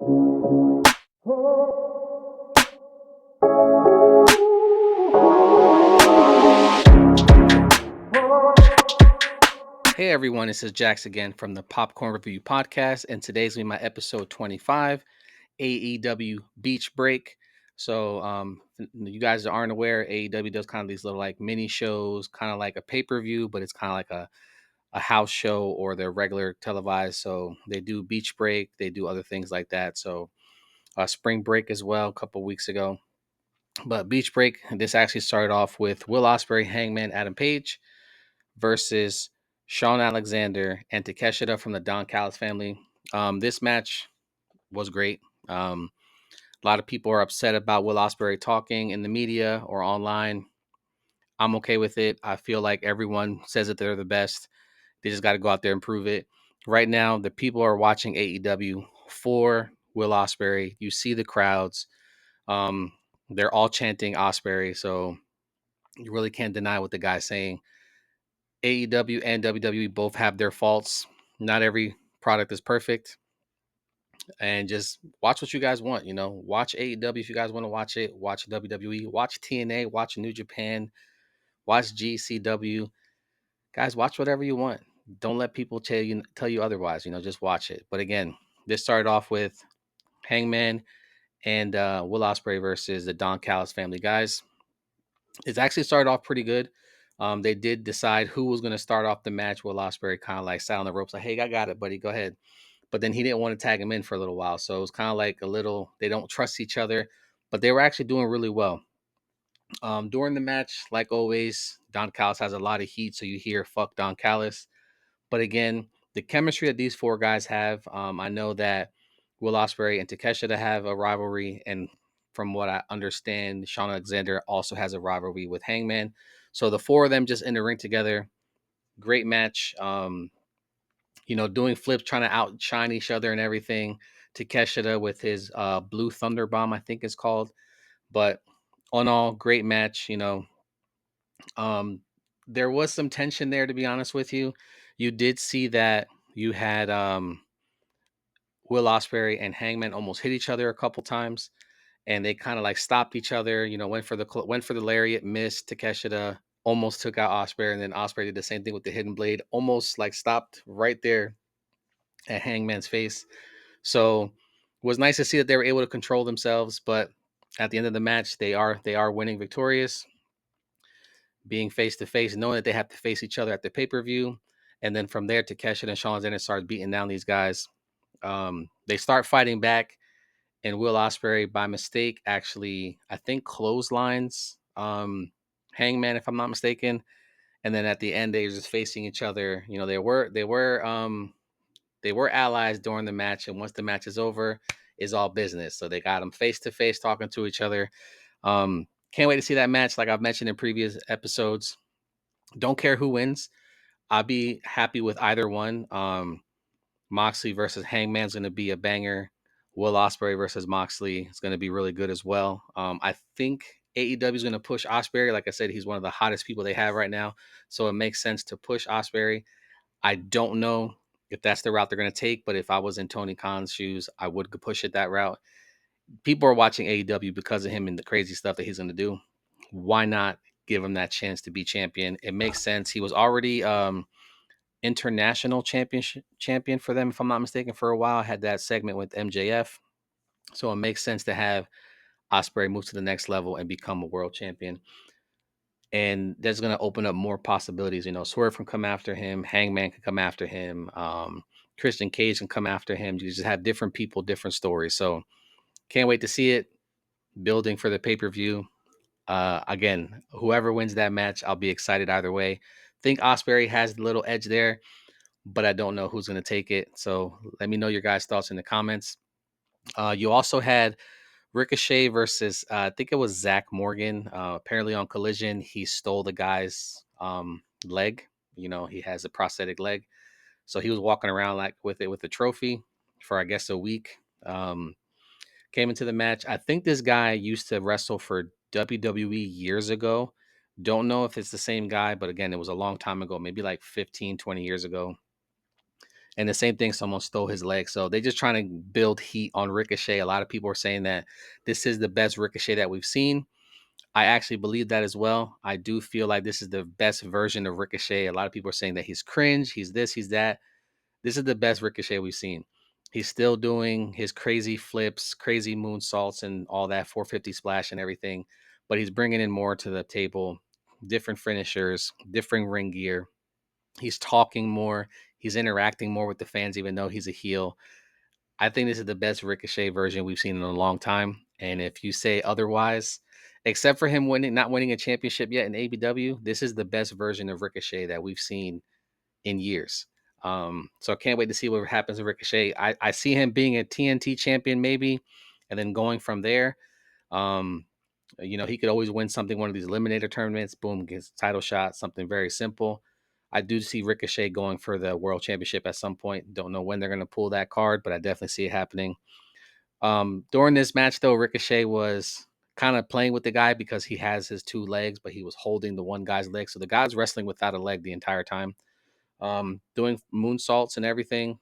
Hey everyone, this is Jax again from the Popcorn Review Podcast, and today's gonna be my episode 25, AEW Beach Break. So, you guys that aren't aware, AEW does kind of these little like mini shows, kind of like a pay-per-view, but it's kind of like a house show or their regular televised. So they do Beach Break, they do other things like that. So Spring Break as well, a couple weeks ago. But Beach Break, this actually started off with Will Ospreay, Hangman, Adam Page versus Shawn Alexander and Takeshita from the Don Callis family. This match was great. A lot of people are upset about Will Ospreay talking in the media or online. I'm okay with it. I feel like everyone says that they're the best. They just got to go out there and prove it. Right now, the people are watching AEW for Will Ospreay. You see the crowds. Um, they're all chanting Ospreay, so you really can't deny what the guy's saying. AEW and WWE both have their faults. Not every product is perfect. And just watch what you guys want. Watch AEW if you guys want to watch it. Watch WWE. Watch TNA. Watch New Japan. Watch GCW. Guys, watch whatever you want. Don't let people tell you otherwise. Just watch it. But again, this started off with Hangman and Will Ospreay versus the Don Callis family. Guys, it's actually started off pretty good. They did decide who was going to start off the match. Will Ospreay kind of like sat on the ropes, like, "Hey, I got it, buddy. Go ahead." But then he didn't want to tag him in for a little while, so it was kind of like a little. They don't trust each other, but they were actually doing really well during the match. Like always, Don Callis has a lot of heat, so you hear "fuck Don Callis." But again, the chemistry that these four guys have, I know that Will Ospreay and Takeshita have a rivalry, and from what I understand, Shawn Alexander also has a rivalry with Hangman. So the four of them just in the ring together, great match. Doing flips, trying to outshine each other and everything. Takeshita with his Blue Thunder Bomb, I think it's called. But on all, great match. Um, there was some tension there, to be honest with you. You did see that you had Will Ospreay and Hangman almost hit each other a couple times, and they kind of like stopped each other. Went for the lariat, missed. Takeshita almost took out Ospreay, and then Ospreay did the same thing with the hidden blade, almost like stopped right there at Hangman's face. So it was nice to see that they were able to control themselves, but at the end of the match, they are winning victorious, being face to face, knowing that they have to face each other at the pay-per-view. And then from there, Takeshi and Sean Zenner starts beating down these guys. They start fighting back, and Will Ospreay, by mistake, actually, I think, clotheslines Hangman, if I'm not mistaken. And then at the end, they're just facing each other. They were allies during the match, and once the match is over, is all business. So they got them face to face, talking to each other. Can't wait to see that match. Like I've mentioned in previous episodes, don't care who wins. I'll be happy with either one. Moxley versus Hangman's going to be a banger. Will Ospreay versus Moxley is going to be really good as well. I think AEW is going to push Ospreay. Like I said, he's one of the hottest people they have right now, so it makes sense to push Ospreay. I don't know if that's the route they're going to take, but if I was in Tony Khan's shoes, I would push it that route. People are watching AEW because of him and the crazy stuff that he's going to do. Why not give him that chance to be champion? It makes sense. He was already international champion for them, if I'm not mistaken, for a while. Had that segment with MJF, so it makes sense to have Ospreay move to the next level and become a world champion. And that's going to open up more possibilities. Swerve can come after him, Hangman can come after him, Christian Cage can come after him. You just have different people, different stories. So can't wait to see it. Building for the pay-per-view. Again, whoever wins that match, I'll be excited either way. Think Ospreay has the little edge there, but I don't know who's going to take it. So let me know your guys' thoughts in the comments. You also had Ricochet versus, I think it was Zach Morgan. Apparently on Collision, he stole the guy's leg. He has a prosthetic leg. So he was walking around like with it with a trophy for, I guess, a week. Came into the match. I think this guy used to wrestle for WWE years ago. Don't know if it's the same guy, but again, it was a long time ago, maybe like 15, 20 years ago. And the same thing, someone stole his leg. So they just trying to build heat on Ricochet. A lot of people are saying that this is the best Ricochet that we've seen. I actually believe that as well. I do feel like this is the best version of Ricochet. A lot of people are saying that he's cringe, he's this, he's that. This is the best Ricochet we've seen. He's still doing his crazy flips, crazy moonsaults, and all that 450 splash and everything, but he's bringing in more to the table, different finishers, different ring gear. He's talking more. He's interacting more with the fans, even though he's a heel. I think this is the best Ricochet version we've seen in a long time. And if you say otherwise, except for him not winning a championship yet in ABW, this is the best version of Ricochet that we've seen in years. So I can't wait to see what happens to Ricochet. I see him being a TNT champion maybe, and then going from there. Um, he could always win something, one of these eliminator tournaments, boom, gets title shot, something very simple. I do see Ricochet going for the world championship at some point. Don't know when they're going to pull that card, but I definitely see it happening. During this match, though, Ricochet was kind of playing with the guy because he has his two legs, but he was holding the one guy's leg. So the guy's wrestling without a leg the entire time, doing moonsaults and everything.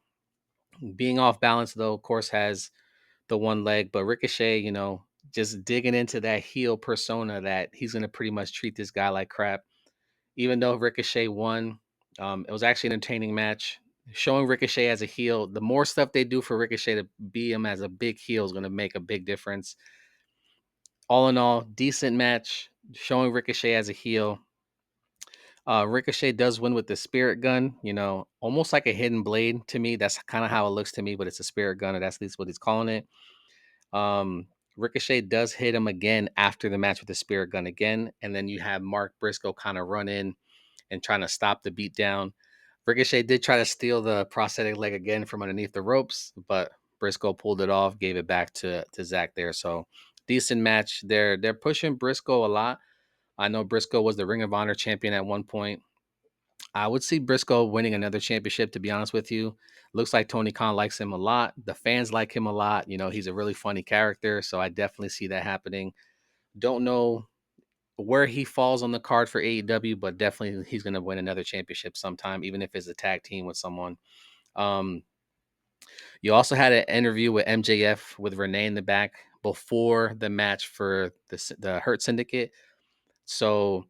Being off balance, though, of course, has the one leg, but Ricochet, just digging into that heel persona that he's going to pretty much treat this guy like crap. Even though Ricochet won, it was actually an entertaining match. Showing Ricochet as a heel, the more stuff they do for Ricochet to be him as a big heel is going to make a big difference. All in all, decent match. Showing Ricochet as a heel. Ricochet does win with the spirit gun, almost like a hidden blade to me. That's kind of how it looks to me, but it's a spirit gun, or that's at least what he's calling it. Ricochet does hit him again after the match with the spirit gun again, and then you have Mark Briscoe kind of run in and trying to stop the beatdown. Ricochet did try to steal the prosthetic leg again from underneath the ropes, but Briscoe pulled it off, gave it back to Zach there. So decent match. They're pushing Briscoe a lot. I know Briscoe was the Ring of Honor champion at one point. I would see Briscoe winning another championship, to be honest with you. Looks like Tony Khan likes him a lot. The fans like him a lot. He's a really funny character. So I definitely see that happening. Don't know where he falls on the card for AEW, but definitely he's going to win another championship sometime, even if it's a tag team with someone. Um, you also had an interview with MJF with Renee in the back before the match for the Hurt Syndicate. So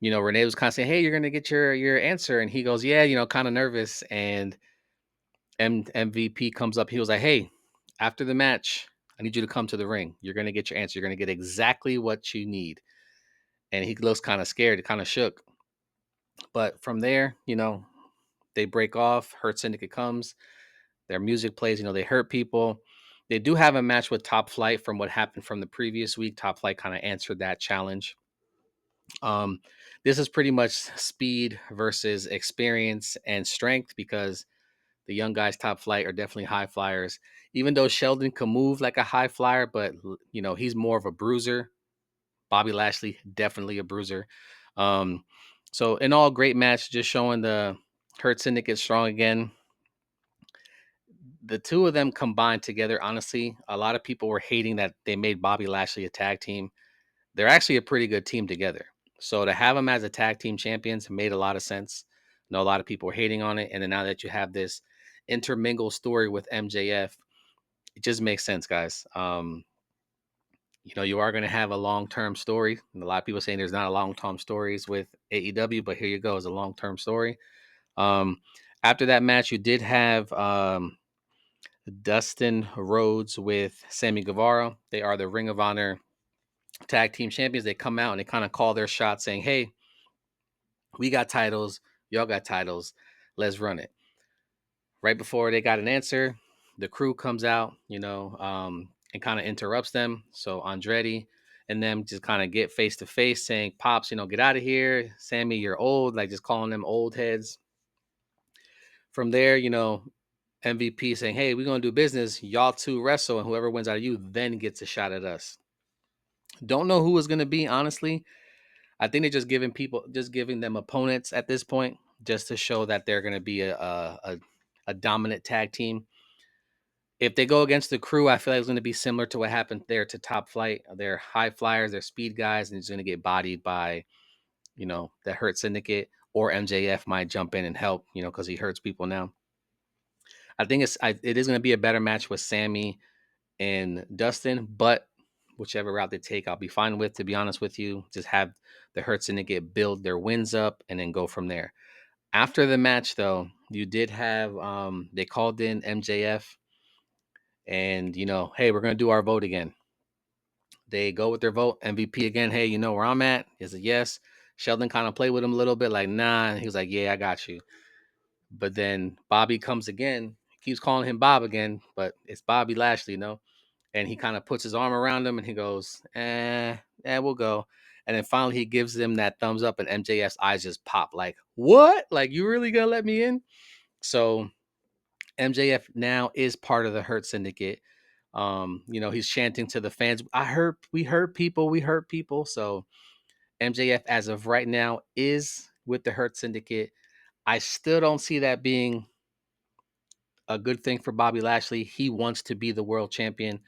Renee was kind of saying, "Hey, you're gonna get your answer," and he goes, "Yeah, kind of nervous." And MVP comes up. He was like, "Hey, after the match, I need you to come to the ring. You're gonna get your answer. You're gonna get exactly what you need." And he looks kind of scared, kind of shook. But from there, they break off. Hurt Syndicate comes. Their music plays. They hurt people. They do have a match with Top Flight from what happened from the previous week. Top Flight kind of answered that challenge. Um, this is pretty much speed versus experience and strength because the young guys, Top Flight, are definitely high flyers. Even though Sheldon can move like a high flyer, but he's more of a bruiser. Bobby Lashley, definitely a bruiser. Um, so in all, great match, just showing the Hurt Syndicate strong again. The two of them combined together, honestly, a lot of people were hating that they made Bobby Lashley a tag team. They're actually a pretty good team together. So to have them as a tag team champions made a lot of sense. I know a lot of people were hating on it. And then now that you have this intermingle story with MJF, it just makes sense, guys. You are going to have a long-term story. And a lot of people saying there's not a long-term stories with AEW, but here you go, is a long-term story. Um, After that match, you did have Dustin Rhodes with Sammy Guevara. They are the Ring of Honor tag team champions. They come out and they kind of call their shot saying, "Hey, we got titles, y'all got titles, let's run it." Right before they got an answer, the crew comes out, and kind of interrupts them. So Andretti and them just kind of get face to face saying, "Pops, get out of here. Sammy, you're old," like just calling them old heads. From there, MVP saying, "Hey, we're going to do business. Y'all two wrestle, and whoever wins out of you then gets a shot at us." Don't know who is going to be, honestly. I think they're just giving them opponents at this point, just to show that they're going to be a dominant tag team. If they go against the crew, I feel like it's going to be similar to what happened there to Top Flight. They're high flyers, they're speed guys, and it's going to get bodied by, the Hurt Syndicate, or MJF might jump in and help, because he hurts people now. I think it is going to be a better match with Sammy and Dustin, but whichever route they take, I'll be fine with. To be honest with you, just have the Hurt Syndicate build their wins up and then go from there. After the match, though, you did have they called in MJF, and hey, we're gonna do our vote again. They go with their vote. MVP again. Hey, you know where I'm at? Is a yes. Sheldon kind of played with him a little bit, like, nah. He was like, yeah, I got you. But then Bobby comes again. He keeps calling him Bob again, but it's Bobby Lashley, and he kind of puts his arm around him and he goes, we'll go. And then finally he gives him that thumbs up, and MJF's eyes just pop like, what? Like, you really gonna let me in? So MJF now is part of the Hurt Syndicate. He's chanting to the fans, we hurt people, we hurt people. So MJF, as of right now, is with the Hurt Syndicate. I still don't see that being a good thing for Bobby Lashley. He wants to be the world champion.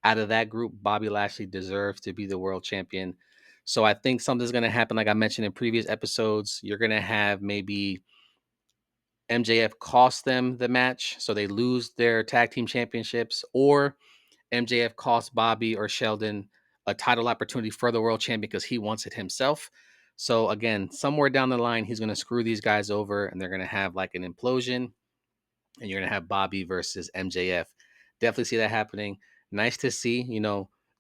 Out of that group, Bobby Lashley deserves to be the world champion. So I think something's going to happen, like I mentioned in previous episodes. You're going to have maybe MJF cost them the match, so they lose their tag team championships, or MJF costs Bobby or Sheldon a title opportunity for the world champion because he wants it himself. So again, somewhere down the line, he's going to screw these guys over, and they're going to have like an implosion, and you're going to have Bobby versus MJF. Definitely see that happening. Nice to see,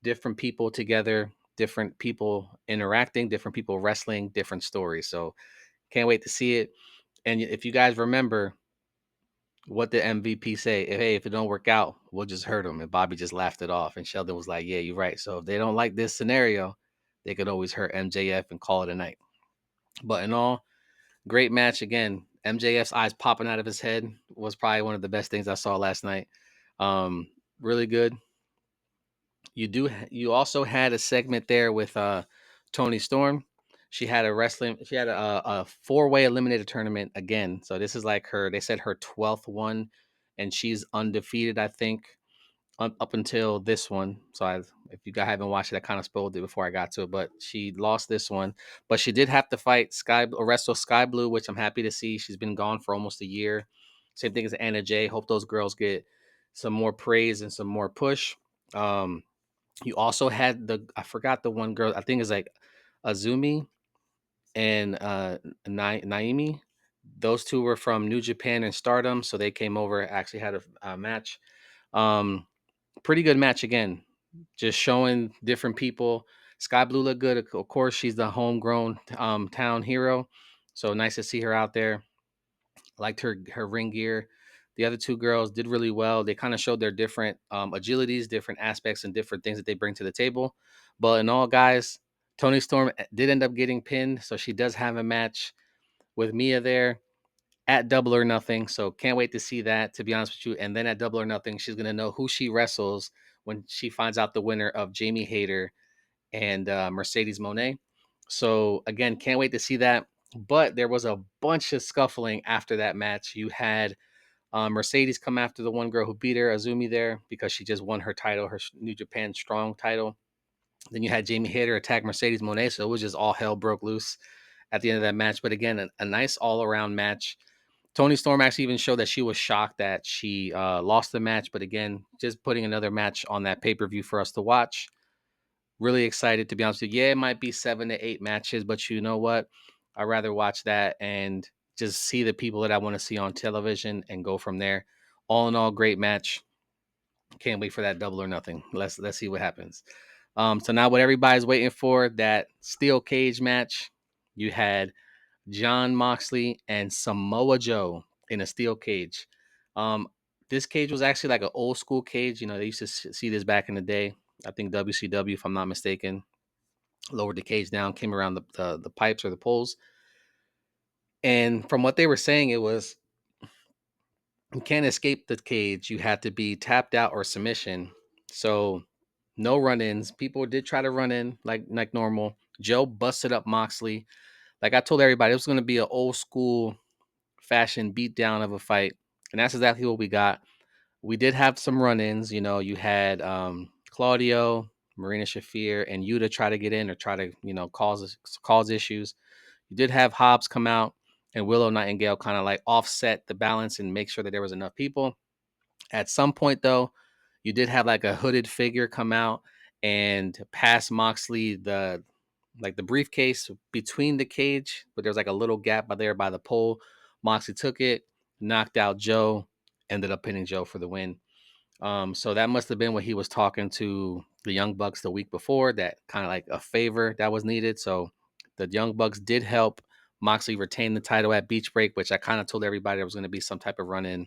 different people together, different people interacting, different people wrestling, different stories. So can't wait to see it. And if you guys remember what the MVP say, hey, if it don't work out, we'll just hurt him. And Bobby just laughed it off. And Sheldon was like, yeah, you're right. So if they don't like this scenario, they could always hurt MJF and call it a night. But in all, great match again. MJF's eyes popping out of his head was probably one of the best things I saw last night. Really good. You also had a segment there with Tony Storm. She had a four-way eliminator tournament again. So this is like they said her 12th one, and she's undefeated, I think, up until this one. So if you guys haven't watched it, I kind of spoiled it before I got to it, but she lost this one. But she did have to fight wrestle Sky Blue, which I'm happy to see. She's been gone for almost a year. Same thing as Anna Jay. Hope those girls get some more praise and some more push. Um, you also had I forgot the one girl, I think it's like Azumi and Naimi. Those two were from New Japan and Stardom, so they came over, actually had a match. Um, Pretty good match again. Just showing different people. Sky Blue looked good. Of course, she's the homegrown town hero, so nice to see her out there. Liked her ring gear. The other two girls did really well. They kind of showed their different agilities, different aspects, and different things that they bring to the table. But in all, guys, Tony Storm did end up getting pinned, so she does have a match with Mia there at Double or Nothing. So can't wait to see that, to be honest with you. And then at Double or Nothing, she's gonna know who she wrestles when she finds out the winner of Jamie Hayter and Mercedes Monet. So again, can't wait to see that. But there was a bunch of scuffling after that match. You had Mercedes come after the one girl who beat her, Azumi, there because she just won her title, her New Japan Strong title. Then you had Jamie Hayter attack Mercedes Monet, so it was just all hell broke loose at the end of that match. But again, a nice all around match. Tony Storm actually even showed that she was shocked that she lost the match. But again, just putting another match on that pay per view for us to watch. Really excited, to be honest with you. Yeah, it might be 7 to 8 matches, but you know what? I'd rather watch that and just see the people that I want to see on television and go from there. All in all, great match. Can't wait for that Double or Nothing. Let's see what happens. So now what everybody's waiting for, that steel cage match. You had John Moxley and Samoa Joe in a steel cage. Um, this cage was actually like an old school cage. They used to see this back in the day. I think WCW, if I'm not mistaken, lowered the cage down, came around the pipes or the poles. And from what they were saying, it was, you can't escape the cage. You had to be tapped out or submission. So no run-ins. People did try to run in like normal. Joe busted up Moxley. Like I told everybody, it was going to be an old school fashion beatdown of a fight, and that's exactly what we got. We did have some run-ins. You had Claudio, Marina Shafir, and Yuta try to get in or try to cause issues. You did have Hobbs come out, and Willow Nightingale kind of like offset the balance and make sure that there was enough people. At some point, though, you did have like a hooded figure come out and pass Moxley the briefcase between the cage, but there's like a little gap by there by the pole. Moxley took it, knocked out Joe, ended up pinning Joe for the win. So that must have been what he was talking to the Young Bucks the week before, that kind of like a favor that was needed. So the Young Bucks did help Moxley retain the title at Beach Break, which I kind of told everybody there was going to be some type of run in.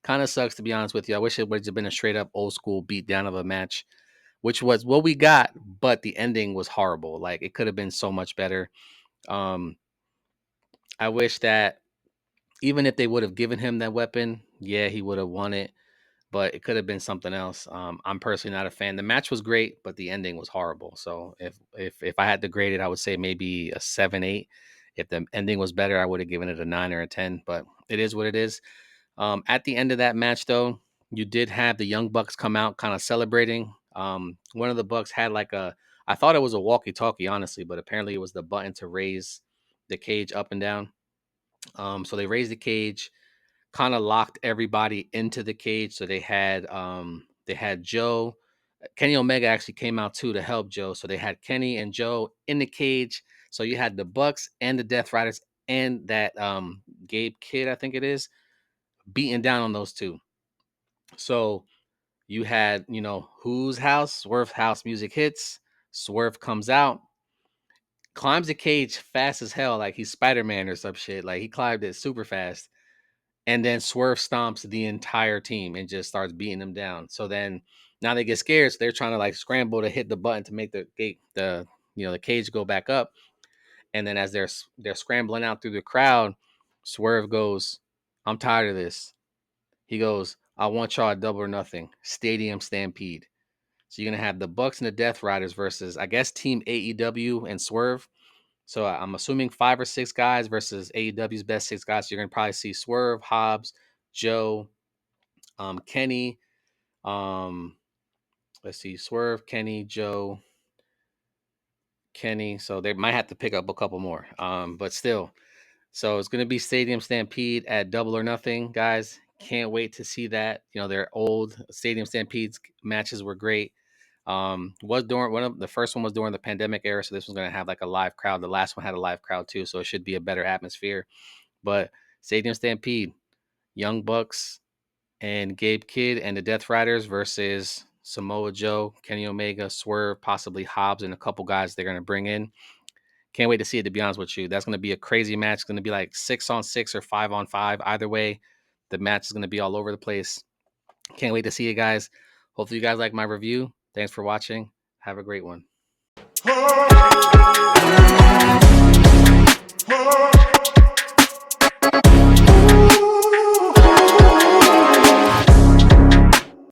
Kind of sucks, to be honest with you. I wish it would have been a straight up old school beat down of a match, which was what we got, but the ending was horrible. Like, it could have been so much better. Um, I wish that even if they would have given him that weapon, yeah, he would have won it, but it could have been something else. I'm personally not a fan. The match was great, but the ending was horrible. So if I had to grade it, I would say maybe a 7, 8. If the ending was better, I would have given it a 9 or a 10. But it is what it is. At the end of that match, though, you did have the Young Bucks come out kind of celebrating. One of the Bucks had like I thought it was a walkie-talkie, honestly, but apparently it was the button to raise the cage up and down. So they raised the cage, kind of locked everybody into the cage. So they had Joe. Kenny Omega actually came out too to help Joe. So they had Kenny and Joe in the cage. So you had the Bucks and the Death Riders and that Gabe Kid, I think it is, beating down on those two. So you had, whose house? Swerve's house music hits. Swerve comes out, climbs the cage fast as hell, like he's Spider-Man or some shit. Like, he climbed it super fast. And then Swerve stomps the entire team and just starts beating them down. So then now they get scared. So they're trying to like scramble to hit the button to make the gate, the cage go back up. And then as they're scrambling out through the crowd, Swerve goes, "I'm tired of this." He goes, "I want y'all at Double or Nothing Stadium Stampede." So you're gonna have the Bucks and the Death Riders versus, I guess, Team AEW and Swerve. So I'm assuming 5 or 6 guys versus AEW's best 6 guys. So you're gonna probably see Swerve, Hobbs, Joe, Kenny. Um, let's see, Swerve, Kenny, Joe, Kenny. So they might have to pick up a couple more. But still, so it's gonna be Stadium Stampede at Double or Nothing, guys. Can't wait to see that. Their old Stadium Stampedes matches were great. Was during the first one was during the pandemic era, so this one's gonna have like a live crowd. The last one had a live crowd too, so it should be a better atmosphere. But Stadium Stampede, Young Bucks and Gabe Kidd and the Death Riders versus Samoa Joe, Kenny Omega, Swerve, possibly Hobbs, and a couple guys they're gonna bring in. Can't wait to see it, to be honest with you. That's gonna be a crazy match. It's gonna be like 6-on-6 or 5-on-5. Either way, the match is gonna be all over the place. Can't wait to see you guys. Hopefully you guys like my review. Thanks for watching. Have a great one.